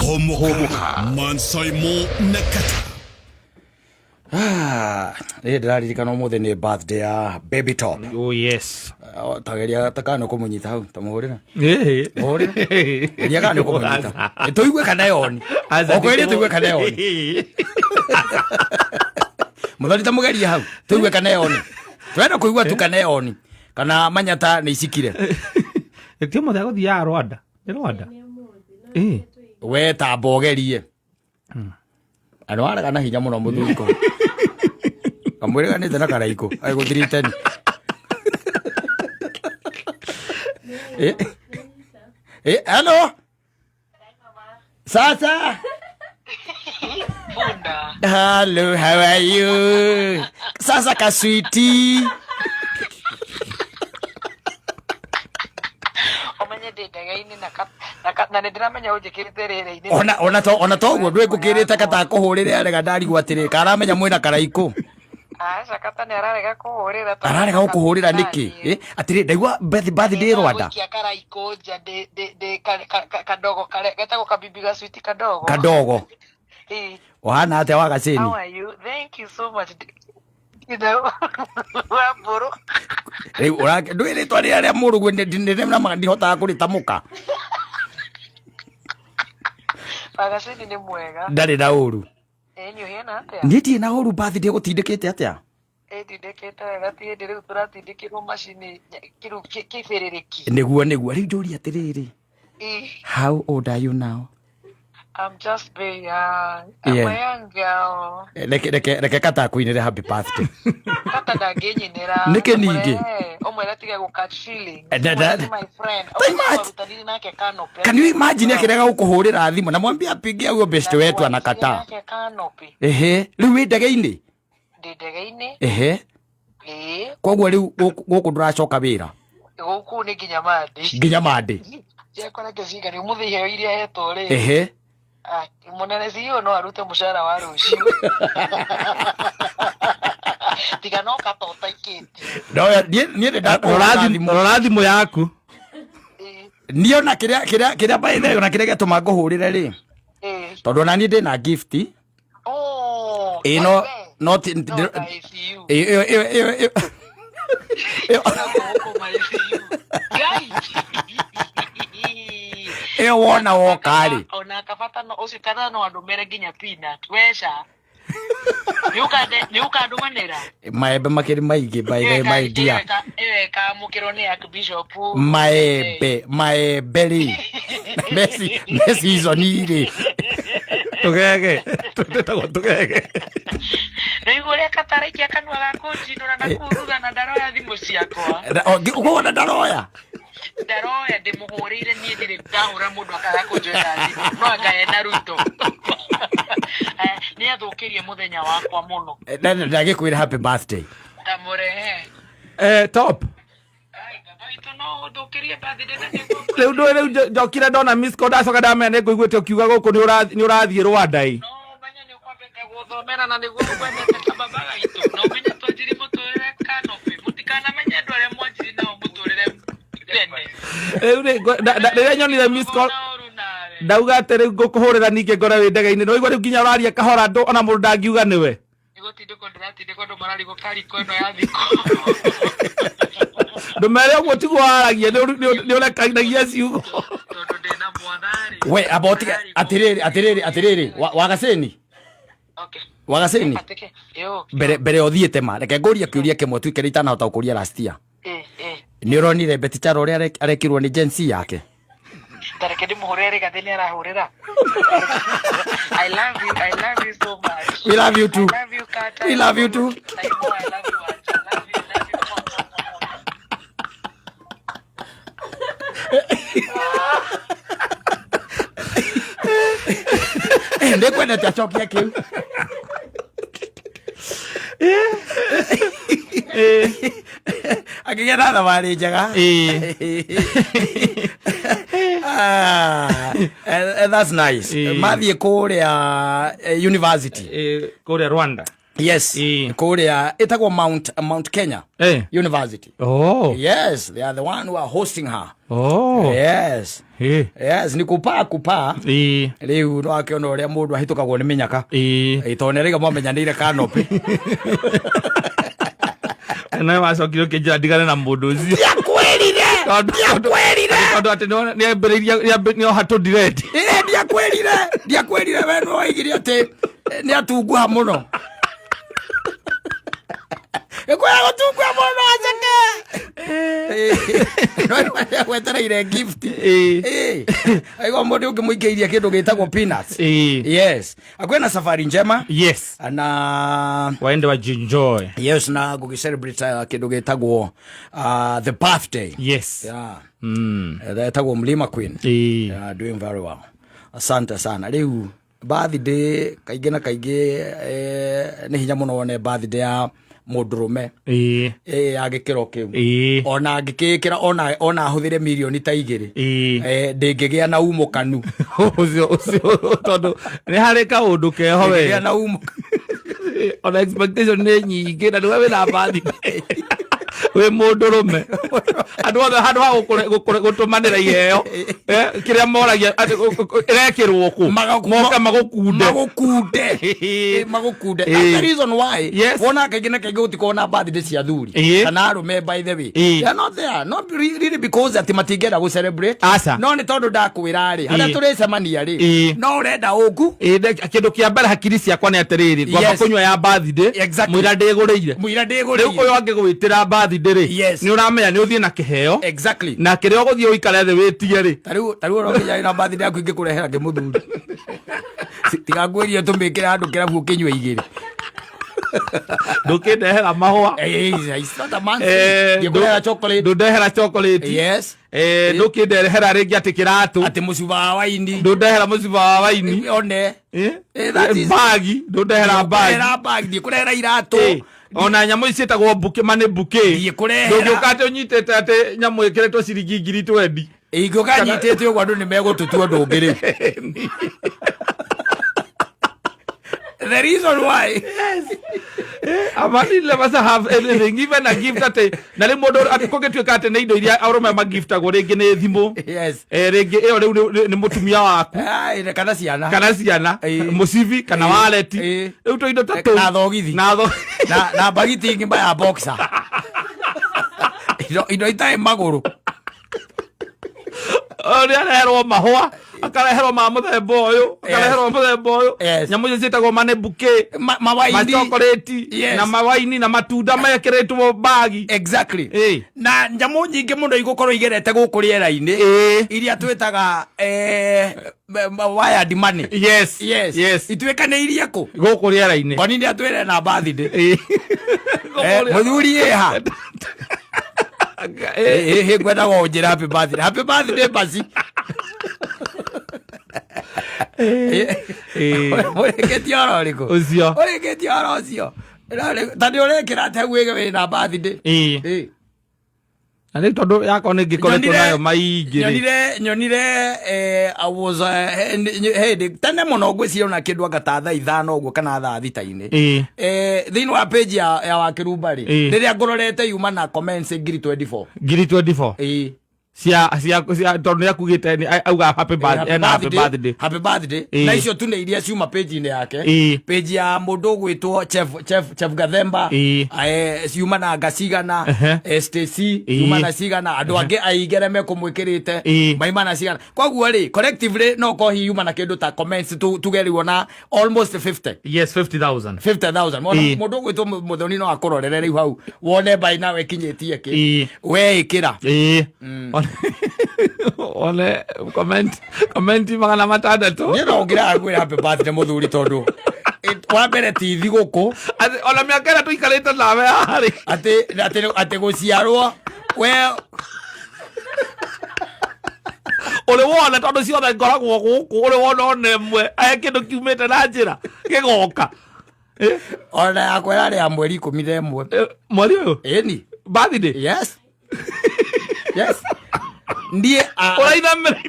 Homoka Mansoimo Nakata. Ndaririkana umuthi ni birthday ya Baby Top. Oh yes. Tageria takano kumunyita hau tamuhurira. Muhurira. Eria kana kumunyita. Tuigwe kana yoni. Okweri tuigwe kana yoni. Muthari tamugeria hau. Tuigwe kana yoni. Twenda kuigwa tu kana yoni. Kana manyata ni isikire. Etio muthe guthia Rwanda. Ni Rwanda. We tambogerie. Anwara kana hinya muno muthuriko. Kamwire ganite na karaiko. Ai go 310. Hello. Sasa. Hello, how are you? Sasa ka sweetie. Ona to guo ndwe ngukirite kata kuhurire arega ndari gwatire karamenya mwina karaiko Sakata ni ararega kuhurira ararega kuhurira niki atiri ndaigua birthday Rwanda kia karaiko ja de kadogo kale getako kabibiga sweet kadogo ohana ate wa gaseni. How are you? Thank you so much. You know, waburu. Ora ndwire twari aria muru gwende ndina mandi hota kuritamuka. Pagaseni ni mwega. Ndari na uru. Enyo hena atia. Nditi na uru birthday gutindikite atia. Ndindikite gatie ndiri turatindikirwo machine kiru kiferereki. Niguo ri njuri atiriri. How old are you now? I'm just very young. I'm a young girl. Reke kata kuinire happy birthday. Kata ndagenyinira. Nike ningi. Omwera tiga go catch feeling. My friend. Can you imagine akirega gukuhurira thimu na mwambia apigie huyo best wetu anakata. Riu wi ndege-ini. Ndi ndege-ini. Koguo riu guku nduracoka wira. Guku ni nginya mandi. Jekora kezinga ni umuthi heo iria hetwo ri. Munene CEO no arute mushara wa ruciu. Tiga no katota ikiti. No nie rora thimu yaku. Niona kiria baithe ona kiria gatuma nguhurire ri. Tondu na ni ndina gift. No not wona wokari ona kabata no usikana no andumere ginya peanut wesha niuka ndumanira maembe makiri maigi by my dear ka mukiro ni archbishop maembe ri Messi izonire tugege Rigore katarikia kanwa gakunjinura na kuruga na ndaroya thimu ciakwa uko na ndaroya ndimuhurire nie ndire ndahura mundu akaga kunjoya thimu no agae Naruto ni athukirie muthenya wakwa muno ndagikwira happy birthday tamurehe top Riu njokire ndona miss call ndacoka ndamenya nguiguite ukiuga guku ni urathie Rwanda no menya ni ukwambete guthomera na niguo kwendete kababaga itu no menya twajiri muturire kanopi mutikana menya andu aria mwanjiri nao muturire tene riria nyonire miss call ndauga atiri ngukuhurira ningi ngora wi ndege-ini no igwa riu nginya uraria kahora ndu ona mundu ndangiuga niwe igutindiko ndiratindiko ndu mararigo kariko ino ya thiko ndumere uguo tiguo waragia ni urekainagia ciugo tondu ndina mwathari we about atiriri wagaseni wagaseni mbere othiete ma reke nguria kiuria kimwe tu kiri itanahota gukuria last year ni uronire Beticharo uria arekirwo ni Gen Z yake tareke ndimuhurire gathini arahurira I love you so much. We love you too. I love you, Kata. We love you too. I love you. Ndekwenda tachokia kiu akigera thabari njega that's nice mathie kuria university kuria Rwanda Yes. Korea itagwo Mount Kenya University. Oh. Yes, they are the one who are hosting her. Oh. Yes. Yes, ni kupa. Riu no akiona uria mundu ahitukagwo ni minyaka. Itoneriga momenyanire kanopi. Na macokire kinjira ndigane na mundu ucio. Ya kwelire. Tondu ati ni ambiriria ni hatu direct. Dia kwelire we no igiri ati ni atunguha muno. Ekwa gutungwa muno aceke. Wetereire gift. Aigo mundu ungimuikeirie kindu gitagwo peanuts. Yes. Akwena safari njema. Yes. Na waende wa enjoy. Yes, na go celebrate kindu gitagwo the birthday. Yes. Yeah. Gitagwo Mlima Queen. Yeah, doing very well. Asante sana. Riu birthday kaige na kaige ni hinya muno wone birthday ya mundurume agikiro kiu ona agikikira ona huthire milioni ta igiri ndingigia na umukanu ucio tondu ni hari kaundu keho we na umuka ona expectation ni nyingi na niwe na birthday we mundurume andu othe handu ha gutumanira iheo kiria moragia irekirwo ku moka magukunde the reason why wona kaigina kaigi utikona birthday cia thuri kana arume by the way they are not there not really because ati matingera go celebrate no ni tondu ndakwira ri haria turicemania ri no urenda uku kindu kia mbere hakiri ciakwa ni atiriri kwamba kunywa ya birthday mwira ndiguriire riu uyu angigwitira birthday ni uramenya ni uthie na kiheo exactly na kiria uguthie uikare the wetie ri tariu urokinya na birthday yaku ingikurehera ngimuthuri tigagwerie tumikira andu kirabu kinywa igiri ndukindehera mahua it's not a month ngikundehera chocolate ndundehera chocolate yes ndukindehera ringi ati kiratu ati mucuba wa waini ndundehera mucuba wa waini one bagi ndundehera bagi ndikurehera iratu ona nyamu icitagwo mbuke mane mbuke ndungukate unyitete ati nyamu ikiretwo ciringi 20 ingioka nyitete uguo andu ni megututua ndungiri the reason why amani never have anything even a gift ate na le modo atikogetweka ate ne indo iria arume magiftago ringi ni thimu ringi iyo ni mutumia waku kana ciana musivi kana wallet riu to indo tatu na thogithi na bagiti ngi ya boxer indo itai maguru oria rero mahua akareherwo ma muthemba uyu akareherwo muthemba uyu nyamu citagwo mane buke mawaini chocolate na mawaini na matunda mekiretwo bagi exactly na nyamu nyingi muno igukorwo igerete guku riera-ini iria twitaga wired money yes itwekaniirie ku guku riera-ini boni ni atwire na birthday muthuri eha gwenda gonjira happy birthday basi Oreketi oro riko ucio oreketi oro ucio tani orekira tegwege we na birthday ani tondu yako ni ngikoretwo nayo maingi nyonire I was tene muno ngwiciria na kindu anga ta thaa 5 uguo kana thaa 6 thiini wa page ya Wakirumba ri riria ngororete yuma na comments ngiri 24 cia tondu yakugite ni auga happy birthday na icio tu ni iria ciuma page-ini yake page ya mundu gwitwo chef Gathemba ciuma na ngacigana Stacy ciuma na cigana andu angi aigere me kumwikirite maima na cigana koguo ri collectively no ko hiuma na kindu ta comments tugerirwo na almost 50 50,000 mundu gwitwo muthoni no akororere riu hau wone by nawe kinyitie ki we ikira ole comment magana matandatu ni no ngira agwe happy birthday muthuri tondu wa mbere ti thiguku ona miaka ira tuikarite nawe hari ati guciarwo we ole wona tondu ciothe ngoragwo guku ole wona onemwe aye kindu kiumite na njira gigoka ona yakwa yari ya mweri 11 mweri uyu eni birthday yes ndie uraitha mere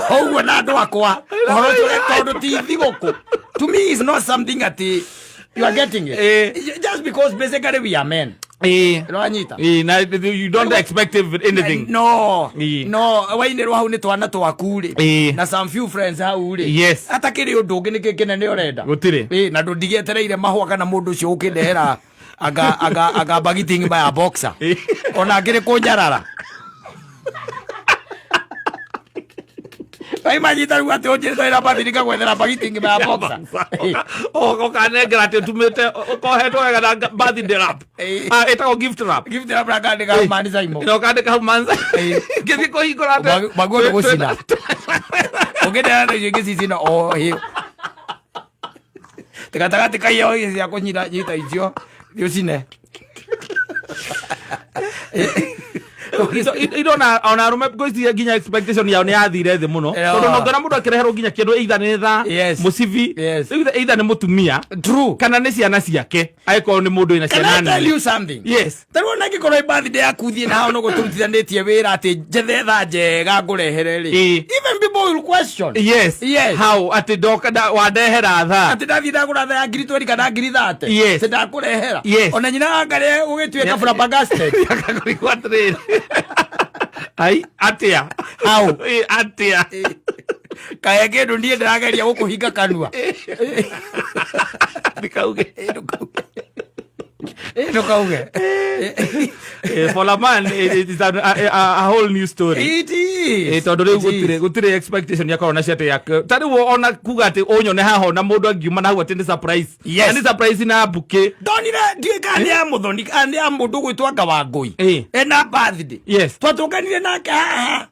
oguo na andu akwa horo tondu ti thiguku to me is not something ati You are getting it. Just because basically we are men. Now you don't expect anything. No. No, why ne roha unetwana twakuri. Na some few friends hauri. Yes. Atakiri undu ngine kene ne orenda. Gutire. Na ndudigietereire mahwa kana mundu cio ukindehera aga bagiting by a boxer. Ona ngire kunyarara. Ai majita ruwa te onje to ira bathi nika gwethera bagiting by a boxer. Kane grate tumete ko heto ga bathi de rap. Eta ko gift rap. Gift rap raga de ga mani saimo. No kane ka manza. Kithi ko hikorate. Bago go sina. Ogeda na yenge sisina he. Tekataka kayo ya ko nyita icio. Dio sine. Idona ona rume because ginya expectation ya ne athire the muno tondu no ngona mundu akirehero ginya kindu either ne tha musivi either ne mutumia true kana ne ciana ciake aiko ni mundu ina ciana nani. Can I tell you something? Yes. Taru na gikoro birthday akuthie na no guturutithanitie wira ati jethe tha njega ngurehere ri. Even people will question. Yes. How ati doka da wadehera tha ati dathi da gura tha ya ngiri 20 kana ngiri 30. Yes. Seda kurehera. Ona nyina ngare ugituika flabbergasted. Akakurikwatre. Ai atia how atia kaya kedu ndiye ndarageria gukuhinga kanua nikauge no kauge for a man it is a whole new story. It is tondu riu gutire expectation ya korona ciate yake tari wo ona kuga ati onyone haho na mundu angiuma na gwate ni surprise. Yes. Ni surprise na buke donire ndie kandi ya muthoni kandi ya mundu gwitwa Ngawangui na birthday. Yes. Twatukanire nake haha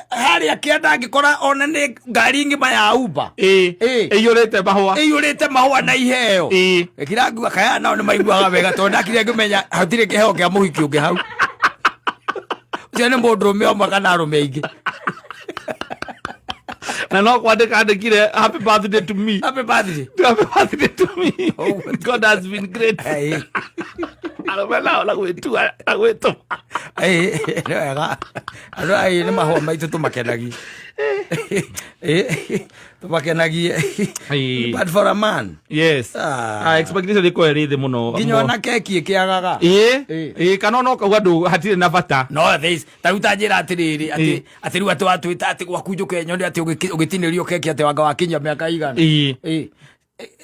hari akienda ngikora ona ni ngari ngima ya Uber iyurite mahwa na iheo kirangua kaya nao ni maiguaga wega tondu akire ngimenya hatire kiheo kia muhiki ungi hau ciana mundurume omwe kana arume aingi na no kwandikire happy birthday to me. Happy birthday to me. Oh, God has been great. Alomela la wetu agweto wega alo ai ni mahwa maitu tumakenagi tumakenagi but for a man. Yes. Expectation iko eride muno ginyo na keki ikiagaga kana no kwa ndu hatire na bata no this taruta njira atiriri ati riu atu atwita ati gwakunjuke nyoni ati ugitinirio keki ati wanga wakinya miaka igana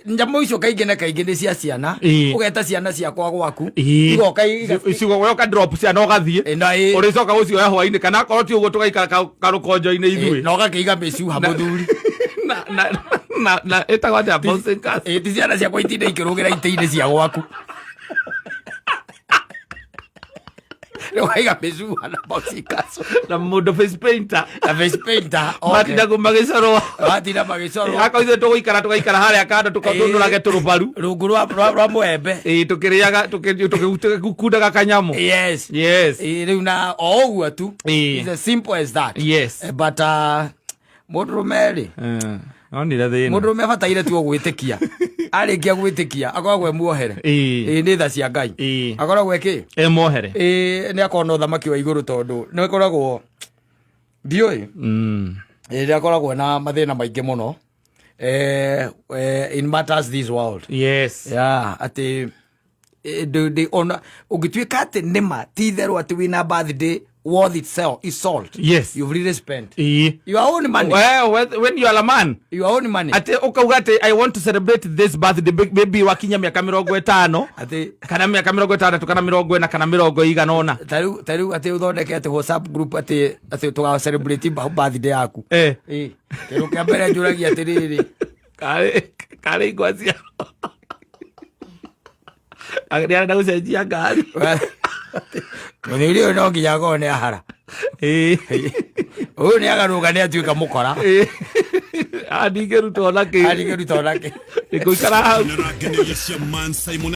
njamu icio kaingĩ na kaingĩ nĩ cia ciana ugeta ciana ciakwa gwaku igoka igoka drop ciana ugathie uricoka gucioya hwaini kana korwo ti uguo tugaikara karukonjo-ini ithui no gakiiga mĩcuha mũthuri na etagwo atia bouncing castle ti ciana ciakwa itinda ikĩrũgĩra itĩ-inĩ cia gwaku waiga mĩcuha na bouncing castle na mundu face painter matinda magĩcorwo akau ithuĩ tũgũikara harĩa kando tũkondũrage tũrũbaru rungu rwa mwembe tũkĩrĩaga tũkĩkundaga kanyamu. Yes. Rĩu na o ũguo tu it's as simple as that. Yes. But mũndũrũme rĩ mũndũrũme abataire tu gwĩtĩkia arĩkia gwĩtĩkia akoragwo muohere nĩ tha cia Ngai akoragwo muohere nĩ akona ũthamaki wa igũrũ tondu nĩ akoragwo ndiũĩ nĩ akoragwo na mathĩna maingĩ mũno in matters this world. Yes. Ati ona ũngĩtuĩka atĩ nĩma ti itherũ atĩ wĩna birthday worth itself is salt. Yes. You've really spent your own money. Well, when you are a man, your own money. Ate ukauga ate I want to celebrate this birthday baby wakinya miaka 50 ate kana miaka 50 kana 40 kana 100 ona taru ate uthondeke ate WhatsApp group ate tuga celebrate birthday yaku kero kia mbere njuragia atiriri kare igwazia agria na gucenjia ngari Muniri no nginya gone ahara uyu ni agaruga ni atuika mukora aningeruto nake ikuikara hau